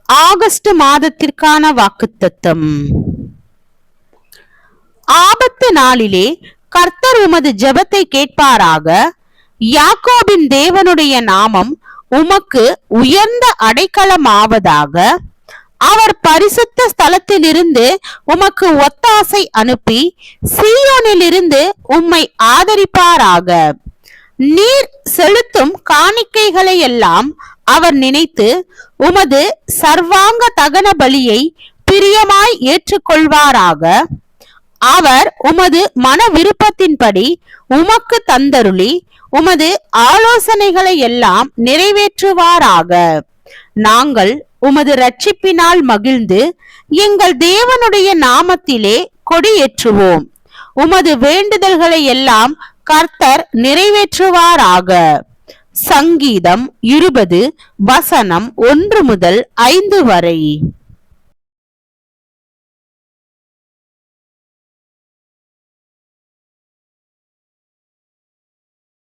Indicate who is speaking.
Speaker 1: August மாதத்திற்கான வாக்குத்தத்தம். ஆபத்து நாளிலே கர்த்தர் உமது ஜெபத்தை கேட்பாராக. யாக்கோபின் தேவனுடைய நாமம் உமக்கு உயர்ந்த அடைக்கலமாவதாக. அவர் பரிசுத்த ஸ்தலத்திலிருந்து உமக்கு ஒத்தாசை அனுப்பி சீயோனிலிருந்து உம்மை ஆதரிப்பாராக. நீர் செலுத்தும் காணிக்கைகளை எல்லாம் அவர் நினைத்து உமது சர்வாங்க தகன பலியை பிரியமாய் ஏற்றுக்கொள்வாராக. அவர் உமது மன விருப்பத்தின்படி உமக்கு தந்தருளி உமது ஆலோசனைகளை எல்லாம் நிறைவேற்றுவாராக. நாங்கள் உமது இரட்சிப்பினால் மகிழ்ந்து எங்கள் தேவனுடைய நாமத்திலே கொடியேற்றுவோம். உமது வேண்டுதல்களை எல்லாம் கர்த்தர் நிறைவேற்றுவாராக. சங்கீதம் 20 வசனம் 1 முதல் 5 வரை.